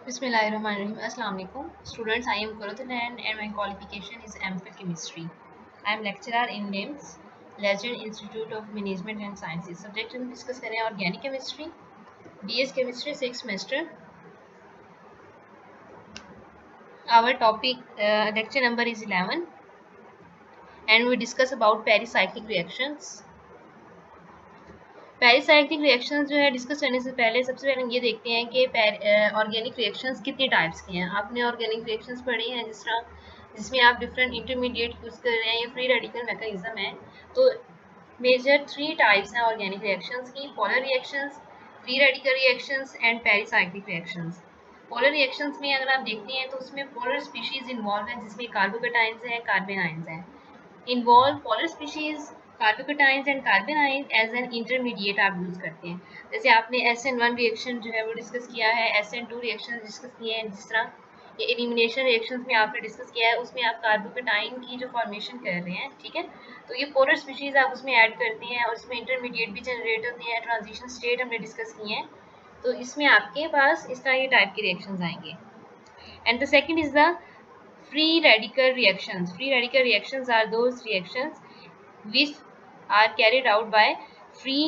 Bismillahirrahmanirrahim. Assalamu alaikum. Students, I am Kurathanan and my qualification is MPhil Chemistry. I am lecturer in NIMS, Legend Institute of Management and Sciences. Subject हम discuss करें Organic Chemistry, BS Chemistry 6th semester. Our topic lecture number is 11 and we discuss about pericyclic reactions. Pericyclic reactions जो है discuss करने से पहले सबसे पहले हम ये देखते हैं कि ऑर्गेनिक रिएक्शंस कितने टाइप्स के हैं। आपने ऑर्गेनिक रिएक्शंस पढ़ी हैं जिसमें आप डिफरेंट इंटरमीडिएट यूज़ कर रहे हैं, ये फ्री रेडिकल मैकेनिज्म है। तो मेजर 3 टाइप्स हैं ऑर्गेनिक रिएक्शंस की: polar reactions, free radical reactions and pericyclic reactions. Polar reactions में अगर आप देखते हैं तो उसमें पोलर स्पीशीज इन्वॉल्व हैं जिसमें कार्बोकेटाइंस हैं, कार्बन आयंस हैं। Involve polar species, carbocations and carbon ion as an intermediate आप यूज़ करते हैं। जैसे आपने SN1 रिएक्शन जो है वो डिस्कस किया है, SN2 रिएक्शन डिस्कस किए हैं। जिस तरह ये एलिमिनेशन रिएक्शंस में आपने डिस्कस किया है, उसमें आप कार्बोकेटाइन की जो फॉर्मेशन कर रहे हैं, ठीक है, तो ये पोलर स्पीशीज आप उसमें ऐड करते हैं और इसमें इंटरमीडिएट भी जनरेट होते हैं। ट्रांजिशन स्टेट हमने डिस्कस किए हैं, तो इसमें आपके पास इस तरह के टाइप के रिएक्शंस आएंगे। And the second is the free radical reactions. Free radical reactions are those reactions which are carried out by free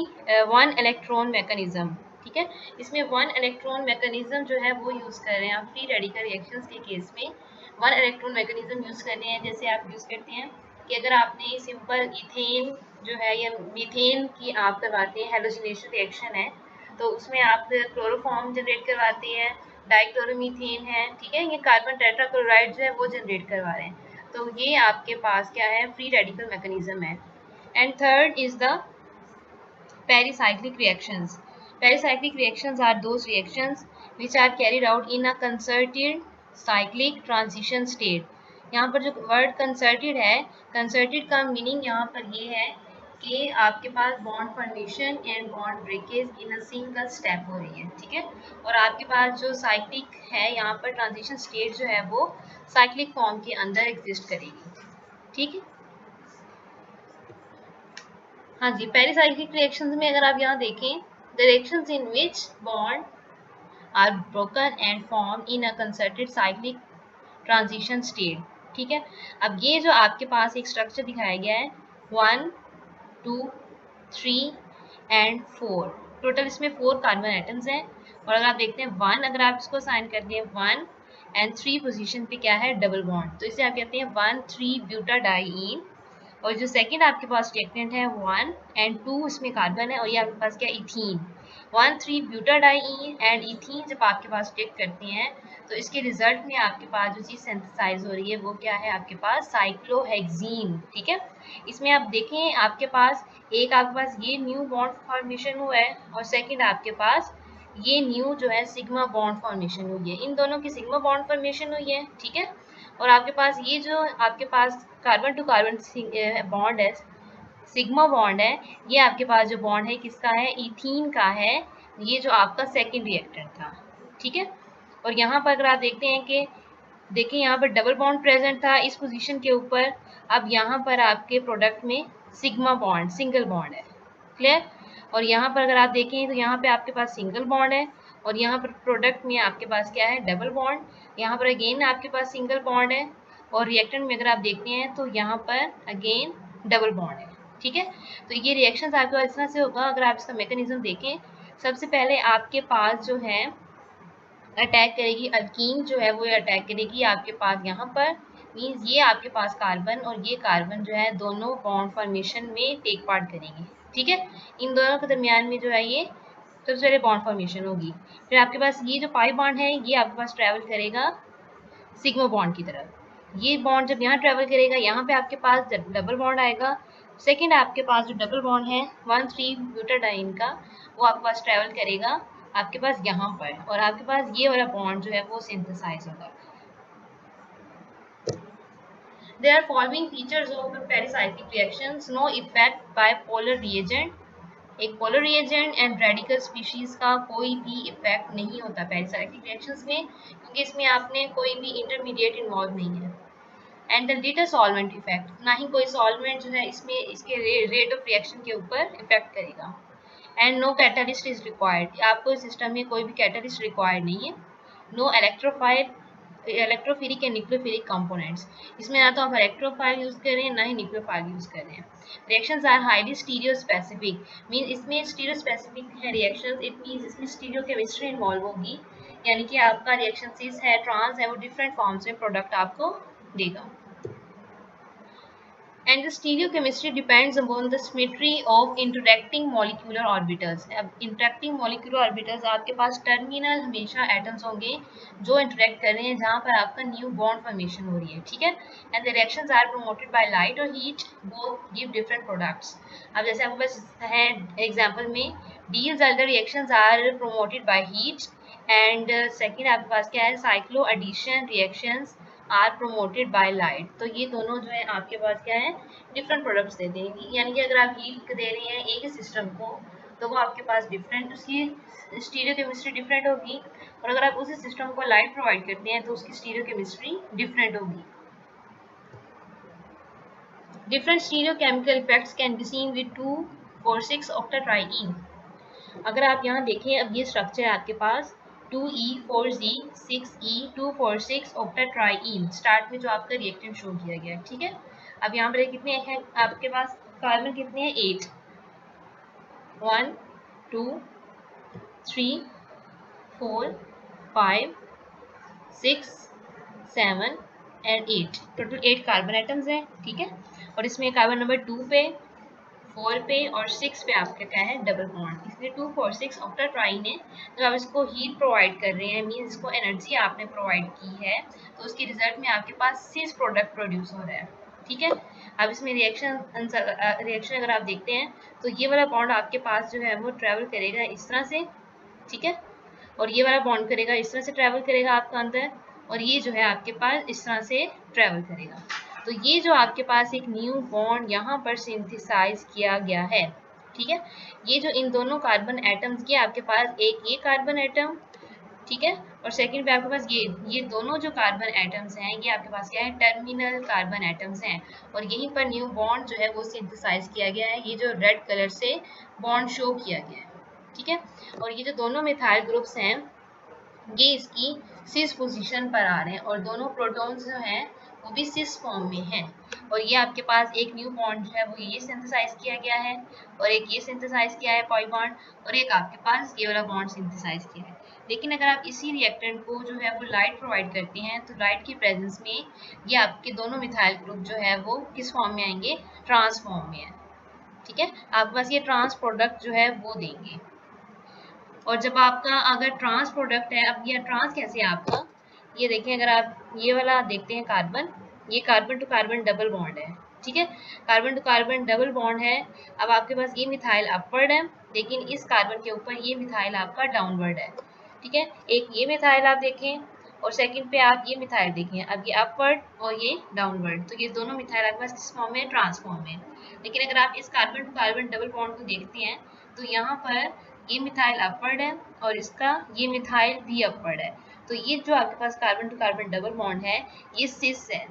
one electron mechanism. ठीक है, इसमें वन इलेक्ट्रॉन मैकेनिज्म जो है वो यूज़ कर रहे हैं आप फ्री रेडिकल रिएक्शंस के केस में। वन इलेक्ट्रॉन मैकेनिज्म यूज़ कर रहे हैं, जैसे आप यूज़ करते हैं कि अगर आपने सिंपल इथेन जो है या मीथेन की आप करवाते हैं, हेलोजिनेशन रिएक्शन है, तो उसमें आप क्लोरोफॉर्म जनरेट करवाते हैं, डाइक्लोरोमीथेन है, ठीक है, ये कार्बन टेट्राक्लोराइड जो है वो जनरेट करवा रहे हैं। तो ये आपके पास क्या है, फ्री रेडिकल मैकेनिज्म है। And third is the pericyclic reactions. Pericyclic reactions are those reactions which are carried out in a concerted cyclic transition state. यहाँ पर जो वर्ड कंसर्टेड है, कंसर्टेड का मीनिंग यहाँ पर ये है कि आपके पास bond formation and bond breakage in a single step हो रही है, ठीक है, और आपके पास जो साइक्लिक है यहाँ पर ट्रांजिशन स्टेट जो है वो साइक्लिक फॉर्म के अंदर एग्जिस्ट करेगी, ठीक है। हाँ जी, पेरिसाइक्लिक रिएक्शंस में अगर आप यहाँ देखें, the reactions in which bond are broken and form in a concerted cyclic transition state, ठीक है। अब ये जो आपके पास एक स्ट्रक्चर दिखाया गया है 1 2 3 एंड 4, टोटल इसमें 4 कार्बन एटम्स हैं, और अगर आप देखते हैं 1, अगर आप इसको साइन कर दें 1 एंड 3 पोजीशन पे क्या है, डबल बॉन्ड, तो इसे आप कहते हैं 1,3 ब्यूटाडाइईन। और जो सेकंड आपके पास रिएक्टेंट है 1 एंड 2, इसमें कार्बन है, और ये आपके पास क्या, इथीन। 1,3 ब्यूटाडाइईन एंड इथीन जब आपके पास रिएक्ट करते हैं तो इसके रिजल्ट में आपके पास जो चीज़ सिंथेसाइज हो रही है वो क्या है, आपके पास साइक्लोहेक्सीन, ठीक है। इसमें आप देखें आपके पास एक आपके पास ये न्यू बॉन्ड फॉर्मेशन हुआ है, और सेकंड आपके पास ये न्यू जो है सिग्मा बॉन्ड फॉर्मेशन हुई है, इन दोनों की सिग्मा बॉन्ड फॉर्मेशन हुई है, ठीक है। और आपके पास ये जो आपके पास कार्बन टू कार्बन बॉन्ड है, सिग्मा बॉन्ड है, ये आपके पास जो बॉन्ड है किसका है, इथीन का है, ये जो आपका सेकंड रिएक्टेंट था, ठीक है। और यहाँ पर अगर आप देखते हैं कि देखिए यहाँ पर डबल बॉन्ड प्रेजेंट था इस पोजीशन के ऊपर, अब यहाँ पर आपके प्रोडक्ट में सिग्मा बॉन्ड सिंगल बॉन्ड है, क्लियर। और यहाँ पर अगर आप देखें तो यहाँ पे आपके पास सिंगल बॉन्ड है, और यहाँ पर प्रोडक्ट में आपके पास क्या है, डबल बॉन्ड, यहाँ पर अगेन आपके पास सिंगल बॉन्ड है, और रिएक्टेंट में अगर आप देखते हैं तो यहाँ पर अगेन डबल बॉन्ड है, ठीक है। तो ये रिएक्शंस आपके पास इस तरह से होगा। अगर आप इसका मैकेनिज्म देखें, सबसे पहले आपके पास जो है अटैक करेगी अल्कीन जो है वो अटैक करेगी आपके पास यहाँ पर, मीन्स ये आपके पास कार्बन और ये कार्बन जो है दोनों बॉन्ड फॉर्मेशन में टेक पार्ट करेंगे, ठीक है। इन दोनों के दरमियान में जो है ये सबसे पहले बॉन्ड फॉर्मेशन होगी। फिर आपके पास ये जो पाई बॉन्ड है ये आपके पास ट्रैवल करेगा सिग्मा बॉन्ड की तरफ। ये बॉन्ड जब यहाँ ट्रैवल करेगा, यहाँ पे आपके पास डबल बॉन्ड आएगा। सेकेंड आपके पास जो डबल बॉन्ड है 1,3 ब्यूटाडाइन का, वो आपके पास ट्रैवल करेगा आपके पास यहाँ पर, और आपके पास ये वाला बॉन्ड जो है वो सिंथेसाइज होगा। There are following features of pericyclic reactions. No effect by polar reagent. एक polar reagent and radical species का कोई भी इफेक्ट नहीं होता पेरिसाइक्लिक रिएक्शंस में, क्योंकि इसमें आपने कोई भी इंटरमीडिएट इन्वॉल्व नहीं है। And the little solvent effect, ना ही कोई सॉल्वेंट जो है इसमें इसके रेट ऑफ रिएक्शन के ऊपर इफेक्ट करेगा। And no catalyst is required, आपको इस सिस्टम में कोई भी कैटालिस्ट रिक्वायर्ड नहीं है। No electrophilic and nucleophilic components, इसमें ना तो आप इलेक्ट्रोफाइल यूज कर रहे हैं ना ही न्यूक्लियोफाइल यूज कर रहे हैं। Reactions are highly stereospecific, mean इसमें स्टीरियो स्पेसिफिक है रिएक्शंस, इट मींस इसमें स्टीरियो केमिस्ट्री इन्वॉल्व होगी, यानी कि आपका रिएक्शन सिस है, ट्रांस है, वो डिफरेंट फॉर्म्स में प्रोडक्ट आपको देगा। And the stereochemistry depends upon the symmetry of interacting molecular orbitals. अब interacting molecular orbitals आपके पास टर्मिनल हमेशा एटम्स होंगे जो इंटरेक्ट कर रहे हैं, जहाँ पर आपका न्यू बॉन्ड फॉर्मेशन हो रही है, ठीक है। And the reactions are promoted by light और heat, both give different products. अब जैसे आपके पास है एग्जांपल में Diels are the reactions are promoted by heat, and second आपके पास क्या है, cycloaddition reactions are promoted by light. तो ये दोनों जो है आपके पास क्या है, डिफरेंट प्रोडक्ट्स दे देंगे, यानी कि अगर आप हीट दे रहे हैं एक ही सिस्टम को तो वो आपके पास डिफरेंट, उसकी स्टीरियोकेमिस्ट्री डिफरेंट होगी, और अगर आप उसी सिस्टम को लाइट प्रोवाइड करते हैं तो उसकी स्टीरियोकेमिस्ट्री डिफरेंट होगी। Different stereochemical effects can be seen with 2,4,6 ऑक्टेट्राईइन। अगर आप यहाँ देखें, अब ये स्ट्रक्चर है आपके पास 2E4Z 6E 2,4,6 ऑक्टेट्राईइन, स्टार्ट में जो आपका रिएक्टेंट शो किया गया है, ठीक है। अब यहाँ पर कितने हैं आपके पास, कार्बन कितने हैं, 8, 1 2 3 4 5 6 7 एंड 8, टोटल 8 कार्बन एटम्स हैं, ठीक है। और इसमें कार्बन नंबर 2 पे, 4 पे और 6 पे आपका क्या है, डबल बॉन्ड, इसलिए 2,4,6 ऑक्टेट्राईइन है। जब आप इसको हीट प्रोवाइड कर रहे हैं, मीन इसको एनर्जी आपने प्रोवाइड की है, तो उसके रिजल्ट में आपके पास 6 प्रोडक्ट प्रोड्यूस हो रहा है, ठीक है। अब इसमें रिएक्शन अगर आप देखते हैं तो ये वाला बॉन्ड आपके पास जो है वो ट्रेवल करेगा इस तरह से, ठीक है, और ये वाला बॉन्ड करेगा इस तरह से ट्रेवल करेगा आपका अंदर, और ये जो है आपके पास इस तरह से ट्रेवल करेगा। तो ये जो आपके पास एक न्यू बॉन्ड यहाँ पर सिंथेसाइज किया गया है, ठीक है। ये जो इन दोनों कार्बन एटम्स के आपके पास एक ये कार्बन एटम, ठीक है, और सेकंड पे आपके पास ये दोनों जो कार्बन एटम्स हैं ये आपके पास क्या है, टर्मिनल कार्बन एटम्स हैं, और यहीं पर न्यू बॉन्ड जो है वो सिंथेसाइज किया गया है, ये जो रेड कलर से बॉन्ड शो किया गया है, ठीक है। और ये जो दोनों मिथाइल ग्रुप्स हैं ये इसकी सिस पोजीशन पर आ रहे हैं, और दोनों प्रोटॉन्स जो हैं वो भी सिस फॉर्म में हैं, और ये आपके पास एक न्यू बॉन्ड जो है वो ये सिंथेसाइज किया गया है, और एक ये सिंथेसाइज किया है पाई बॉन्ड, और एक आपके पास ये वाला बॉन्ड सिंथेसाइज किया है। लेकिन अगर आप इसी रिएक्टेंट को जो है वो लाइट प्रोवाइड करते हैं तो लाइट की प्रेजेंस में ये आपके दोनों मिथाइल ग्रुप जो है वो किस फॉर्म में आएंगे, ट्रांस फॉर्म में है, ठीक है। आपके पास ये ट्रांस प्रोडक्ट जो है वो देंगे। और जब आपका अगर ट्रांस प्रोडक्ट है, अब ये ट्रांस कैसे है आपका, ये देखें, अगर आप ये वाला देखते हैं कार्बन, ये carbon to carbon double bond है, ठीक है, carbon to carbon double bond है। अब आपके पास ये मिथाइल अपवर्ड है, लेकिन इस कार्बन के ऊपर ये मिथाइल आपका डाउनवर्ड है, ठीक है। एक ये मिथाइल आप देखें और सेकंड पे आप ये मिथाइल देखें, अब ये अपवर्ड और ये डाउनवर्ड, तो ये दोनों मिथाइल आपके पास किस फॉर्म में, ट्रांसफॉर्म में। लेकिन अगर आप इस carbon to carbon double bond को देखते हैं तो यहाँ पर ये मिथाइल अपवर्ड है और इसका ये मिथाइल भी अपवर्ड है, तो ये जो आपके पास carbon to carbon double bond है ये सिस है,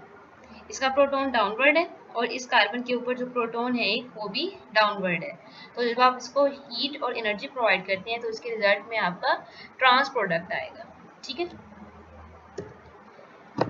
इसका प्रोटॉन डाउनवर्ड है और इस कार्बन के ऊपर जो प्रोटॉन है वो भी डाउनवर्ड है। तो जब आप इसको हीट और एनर्जी प्रोवाइड करते हैं तो इसके रिजल्ट में आपका ट्रांस प्रोडक्ट आएगा, ठीक है।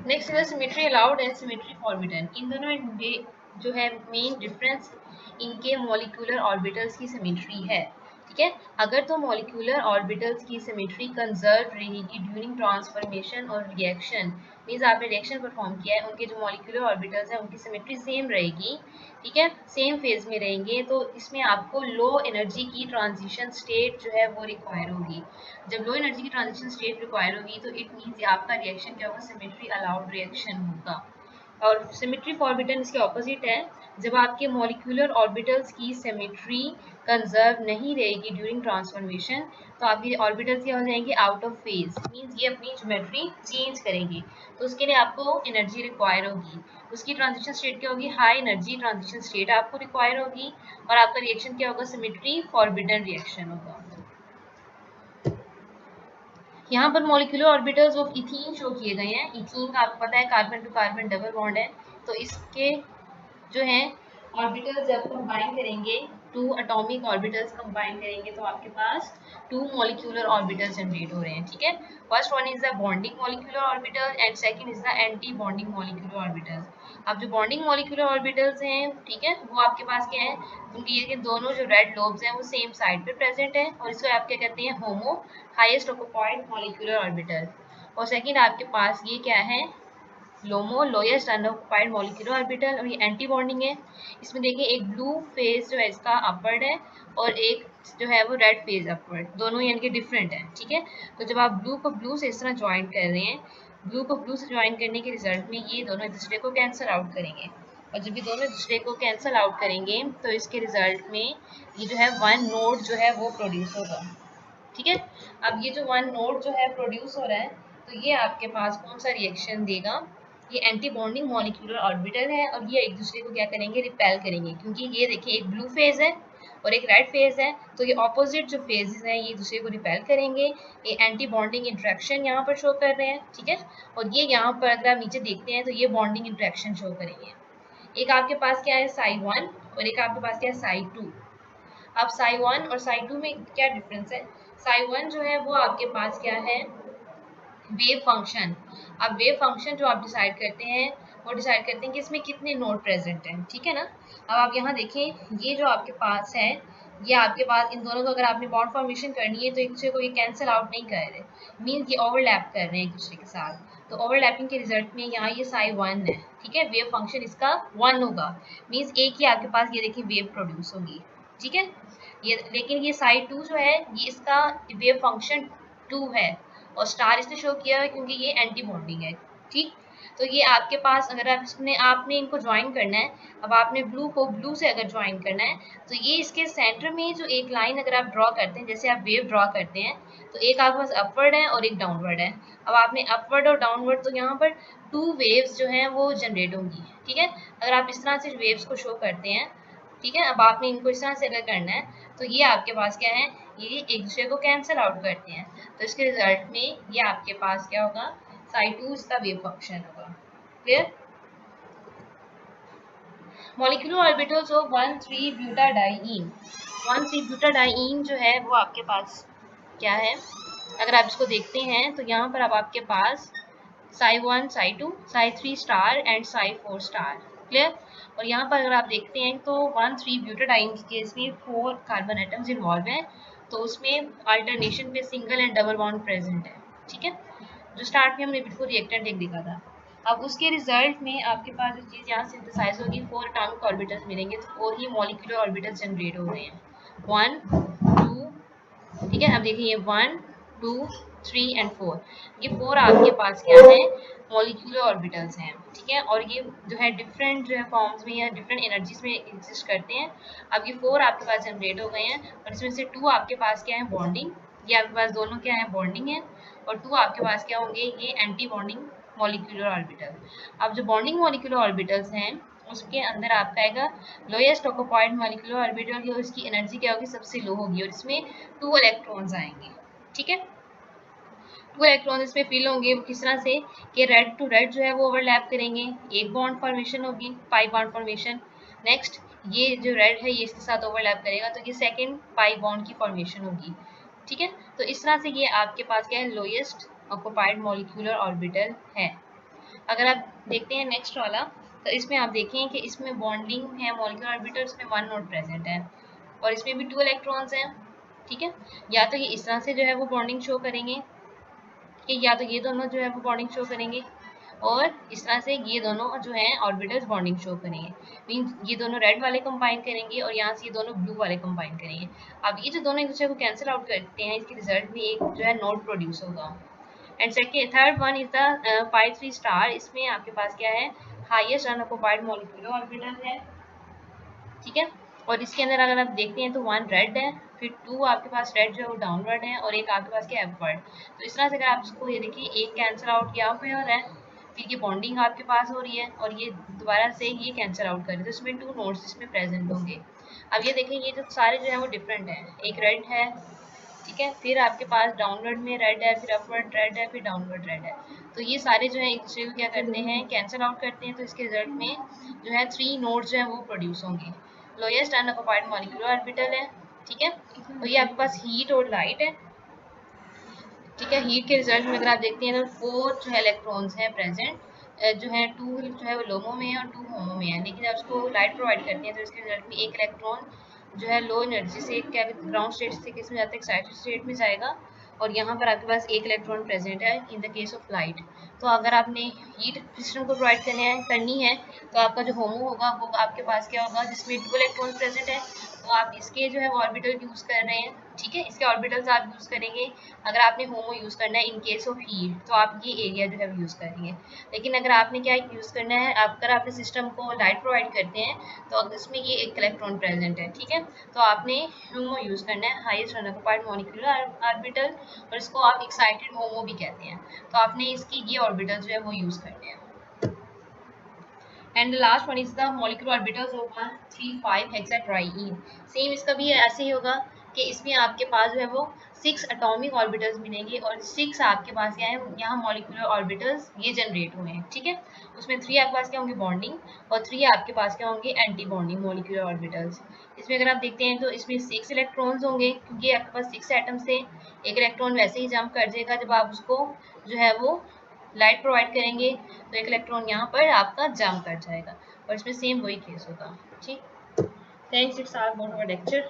नेक्स्ट है symmetry allowed and symmetry forbidden. इन दोनों में जो है मेन डिफरेंस इनके मॉलिक्यूलर ऑर्बिटल्स की सिमेट्री है, ठीक है। अगर तो मॉलिक्यूलर ऑर्बिटल्स की सिमेट्री कंजर्व रहेगी ड्यूरिंग ट्रांसफॉर्मेशन और रिएक्शन, मींस आपने रिएक्शन परफॉर्म किया है, उनके जो मॉलिक्यूलर ऑर्बिटल्स हैं उनकी सिमेट्री सेम रहेगी, ठीक है, सेम फेज में रहेंगे, तो इसमें आपको लो एनर्जी की ट्रांजिशन स्टेट जो है वो रिक्वायर होगी। जब लो एनर्जी की ट्रांजिशन स्टेट रिक्वायर होगी तो इट मीन्स आपका रिएक्शन क्या होगा, सिमेट्री अलाउड रिएक्शन होगा। और सिमेट्री फॉरबिडन इसके ऑपोजिट है, जब आपके मॉलिक्यूलर ऑर्बिटल्स की सिमेट्री कंजर्व नहीं रहेगी ड्यूरिंग ट्रांसफॉर्मेशन तो आपकी ऑर्बिटल्स क्या हो जाएंगे, आउट ऑफ फेज, मींस ये अपनी ज्योमेट्री चेंज करेंगे, तो उसके लिए आपको एनर्जी रिक्वायर होगी, उसकी ट्रांजिशन स्टेट क्या होगी, हाई एनर्जी ट्रांजिशन स्टेट आपको रिक्वायर होगी, और आपका रिएक्शन क्या होगा, सिमेट्री फॉरबिडन रिएक्शन होगा। यहाँ पर molecular orbitals of ethene show किए गए हैं। इथीन का आपको पता है carbon to carbon double bond है, तो इसके जो है ऑर्बिटल्स जब कंबाइन करेंगे टू एटॉमिक ऑर्बिटल्स कंबाइन करेंगे तो आपके पास 2 मॉलिक्यूलर ऑर्बिटल्स जनरेट हो रहे हैं, ठीक है। First one is the bonding molecular orbital and second is the anti bonding molecular orbital. अब जो बॉन्डिंग मॉलिक्यूलर ऑर्बिटल्स हैं, ठीक है, वो आपके पास क्या है, उनकी ये दोनों जो रेड लोब्स हैं वो सेम साइड पे प्रेजेंट है और इसको आप क्या कहते हैं, होमो हाईएस्ट ऑक्यूपाइड मॉलिक्यूलर ऑर्बिटल। और सेकंड आपके पास ये क्या है, लोमो लोएस्ट अनऑक्युपाइड मॉलिक्यूलर ऑर्बिटल, और ये एंटी बॉन्डिंग है। इसमें देखिए एक ब्लू फेज जो है इसका अपवर्ड है और एक जो है वो रेड फेज अपवर्ड, दोनों यानी कि डिफरेंट है, ठीक है। तो जब आप ब्लू को ब्लू से इस तरह ज्वाइन कर रहे हैं, ब्लू को ब्लू से ज्वाइन करने के रिजल्ट में ये दोनों एक दूसरे को कैंसिल आउट करेंगे, और जब ये दोनों एक दूसरे को कैंसिल आउट करेंगे तो इसके रिजल्ट में ये जो है वन नोड जो है वो प्रोड्यूस होगा, ठीक है। अब ये जो वन नोड जो है प्रोड्यूस हो रहा है, तो ये आपके पास कौन सा रिएक्शन देगा, ये एंटी बॉन्डिंग मॉलिक्यूलर ऑर्बिटल है और ये एक दूसरे को क्या करेंगे, रिपेल करेंगे, क्योंकि ये देखिए एक ब्लू फेज है और एक रेड फेज है, तो ये ऑपोजिट जो फेजेस हैं ये दूसरे को रिपेल करेंगे। ये एंटी बॉन्डिंग इंट्रैक्शन यहाँ पर शो कर रहे हैं, ठीक है। और ये यहाँ पर अगर आप नीचे देखते हैं तो ये बॉन्डिंग इंट्रैक्शन शो करेंगे। एक आपके पास क्या है psi1 और एक आपके पास क्या है psi2। अब psi1 और psi2 में क्या डिफरेंस है, psi1 जो है वो आपके पास क्या है, वेव फंक्शन। अब वेव फंक्शन जो आप डिसाइड करते हैं वो डिसाइड करते हैं कि इसमें कितने नोड प्रेजेंट हैं, ठीक है ना। अब आप यहाँ देखें, ये जो आपके पास है, ये आपके पास इन दोनों को अगर आपने बॉन्ड फॉर्मेशन करनी है तो एक दूसरे को ये कैंसिल आउट नहीं कर रहे, मीन्स ये ओवरलैप कर रहे हैं एक दूसरे के साथ। तो ओवरलैपिंग के रिजल्ट में यहाँ ये psi1 है, ठीक है, वेव फंक्शन इसका 1 होगा, मीन्स एक ही आपके पास ये देखिए वेव प्रोड्यूस होगी, ठीक है। ये लेकिन ये psi2 जो है ये इसका वेव फंक्शन 2 है और स्टार इसने शो किया है क्योंकि ये एंटी बॉन्डिंग है, ठीक। तो ये आपके पास अगर आपने इनको ज्वाइन करना है, अब आपने ब्लू को ब्लू से अगर ज्वाइन करना है तो ये इसके सेंटर में जो एक लाइन अगर आप ड्रॉ करते हैं, जैसे आप वेव ड्रॉ करते हैं, तो एक आपके पास अपवर्ड है और एक डाउनवर्ड है। अब आपने अपवर्ड और डाउनवर्ड, तो यहाँ पर 2 वेव्स जो हैं वो जनरेट होंगी, ठीक है। अगर आप इस तरह से वेव्स को शो करते हैं, ठीक है, अब आपने इनको इस तरह से अगर करना है तो ये आपके पास क्या है, ये एक दूसरे को कैंसिल आउट करते हैं, तो इसके रिजल्ट में ये आपके पास क्या होगा, psi2 इसका वेव फंक्शन होगा। क्लियर। मॉलिक्यूलर ऑर्बिटल्स ऑफ 1,3-ब्यूटाडाइईन। 1,3-ब्यूटाडाइईन जो है वो आपके पास क्या है, अगर आप इसको देखते हैं तो यहाँ पर अब आपके पास psi1 psi2 psi3 star and psi4 star. Clear. और यहाँ पर अगर आप देखते हैं तो 1,3-ब्यूटाडाइईन के केस में 4 कार्बन एटम्स इन्वॉल्व हैं, तो उसमें अल्टरनेशन पे single and double bond present है, ठीक है, जो स्टार्ट में हमने बिल्कुल रिएक्टेंट एक देखा था। अब उसके रिजल्ट में आपके पास जो चीज़ यहाँ सिंथेसाइज होगी, 4 एटॉमिक ऑर्बिटल्स मिलेंगे, तो 4 ही मॉलिक्यूलर ऑर्बिटल्स जनरेट हो रहे हैं, 1 2, ठीक है। अब देखिए ये 1 2 3 एंड 4, ये 4 आपके पास क्या है, मॉलिक्यूलर ऑर्बिटल्स हैं, ठीक है। और ये जो है डिफरेंट जो है फॉर्म्स में या डिफरेंट एनर्जीज में एग्जिस्ट करते हैं। अब ये 4 आपके पास जनरेट हो गए हैं और इसमें से 2 आपके पास क्या है, बॉन्डिंग, ये आपके पास दोनों क्या है, बॉन्डिंग है, और 2 आपके पास क्या होंगे, ये एंटी बॉन्डिंग मॉलिक्यूलर ऑर्बिटल। अब जो बॉन्डिंग मॉलिक्यूलर ऑर्बिटल्स हैं उसके अंदर आपका आएगा लोएस्ट ऑक्यूपाइड मॉलिक्यूलर ऑर्बिटल, और इसकी एनर्जी क्या होगी, सबसे लो होगी, और इसमें 2 इलेक्ट्रॉन्स आएंगे, ठीक है। 2 इलेक्ट्रॉन इसमें फिल होंगे, वो किस तरह से कि रेड टू रेड जो है वो ओवरलैप करेंगे, एक बॉन्ड फॉर्मेशन होगी, पाई बॉन्ड फॉर्मेशन। नेक्स्ट ये जो रेड है ये इसके साथ ओवरलैप करेगा, तो ये सेकंड पाई बॉन्ड की फॉर्मेशन होगी, ठीक है। तो इस तरह से ये आपके पास क्या है, लोएस्ट ऑक्यूपाइड मॉलिक्यूलर ऑर्बिटल है। अगर आप देखते हैं नेक्स्ट वाला, तो इसमें आप देखें कि इसमें बॉन्डिंग है मॉलिक्यूलर ऑर्बिटल, इसमें 1 नोड प्रेजेंट है और इसमें भी 2 इलेक्ट्रॉन्स हैं, ठीक है। या तो ये इस तरह से जो है वो बॉन्डिंग शो करेंगे कि या तो ये दोनों जो है वो बॉन्डिंग शो करेंगे, और इस तरह से ये दोनों जो हैं ऑर्बिटल्स बॉन्डिंग शो करेंगे, मीन ये दोनों रेड वाले कंबाइन करेंगे और यहाँ से ये दोनों ब्लू वाले कंबाइन करेंगे। अब ये जो दोनों एक दूसरे को कैंसिल आउट करते हैं, इसके रिजल्ट में एक जो है नोड प्रोड्यूस होगा। And second third one is the pi3 star, इसमें आपके पास क्या है, हाईएस्ट अनऑक्युपाइड मॉलिक्यूलर ऑर्बिटल है, ठीक है। और इसके अंदर अगर आप देखते हैं तो 1 रेड है, फिर 2 आपके पास रेड जो है वो डाउनवर्ड है, और एक आपके पास क्या है, अपवर्ड। तो इस तरह से अगर आप इसको ये देखिए, एक कैंसिल आउट यहाँ पे हो रहा है, फिर ये बॉन्डिंग आपके पास हो रही है और ये दोबारा से ये कैंसिल आउट कर रहे हैं, तो इसमें 2 नोड्स इसमें प्रेजेंट होंगे। अब ये देखें, ये जो सारे जो है वो डिफरेंट है, एक रेड है, ठीक है, फिर आपके पास डाउनवर्ड में रेड है, फिर अपवर्ड रेड है, फिर डाउनवर्ड रेड है। तो ये सारे जो है एक दूसरे को क्या करते हैं, कैंसिल आउट करते हैं, तो इसके रिजल्ट में जो है 3 नोड्स जो है वो प्रोड्यूस होंगे। लोएस्ट अनऑक्युपाइड मॉलिक्यूलर ऑर्बिटल है, ठीक है। और ये आपके पास हीट और लाइट है, ठीक है। हीट के रिजल्ट में अगर आप देखते हैं तो 4 जो है इलेक्ट्रॉन्स हैं प्रेजेंट, जो है 2 जो है वो लोमो में है और 2 होमो में है, लेकिन जब उसको लाइट प्रोवाइड करते हैं तो इसके रिजल्ट में एक इलेक्ट्रॉन जो है लो एनर्जी से क्या ग्राउंड स्टेट से किस में जाता है, एक्साइटेड स्टेट में जाएगा, और यहाँ पर आपके पास एक इलेक्ट्रॉन प्रेजेंट है in the case of light. तो अगर आपने हीट सिस्टम को प्रोवाइड करनी है तो आपका जो होमो होगा वो आपके पास क्या होगा, जिसमें 2 इलेक्ट्रॉन प्रेजेंट है, तो आप इसके जो है ऑर्बिटल यूज कर रहे हैं, ठीक है। इसके ऑर्बिटल्स आप यूज करेंगे। अगर आपने होमो यूज करना है इन केस ऑफ हीट तो आप ये एरिया जो है यूज करेंगे। लेकिन अगर आपने क्या यूज करना है, अगर आपने सिस्टम को लाइट प्रोवाइड करते हैं तो इसमें ये एक इलेक्ट्रॉन प्रेजेंट है, ठीक है, तो आपने होमो यूज करना है, हाईएस्ट अनऑक्युपाइड मॉलिक्यूलर ऑर्बिटल, और इसको आप एक्साइटेड होमो भी कहते हैं। तो आपने इसकी ये ऑर्बिटल जो है वो यूज करने हैं। And the last one is the molecular orbitals of 1,3,5 hexatriene. Same इसका भी ऐसे ही होगा कि इसमें आपके पास जो है वो 6 एटॉमिक ऑर्बिटल्स मिलेंगे और 6 आपके पास क्या है, यहाँ मॉलिक्यूलर ऑर्बिटल्स ये जनरेट हुए हैं, ठीक है। उसमें 3 आपके पास क्या होंगे, बॉन्डिंग, और 3 आपके पास क्या होंगे, एंटी बॉन्डिंग मॉलिक्यूलर ऑर्बिटल्स। इसमें अगर आप देखते हैं तो इसमें 6 इलेक्ट्रॉन्स होंगे, क्योंकि आपके पास 6 एटम्स से एक इलेक्ट्रॉन वैसे ही जंप कर जाएगा जब आप उसको जो है वो लाइट प्रोवाइड करेंगे, तो एक इलेक्ट्रॉन यहाँ पर आपका जंप कर जाएगा, और इसमें सेम वही केस होगा, ठीक। Thanks, it's all about our lecture.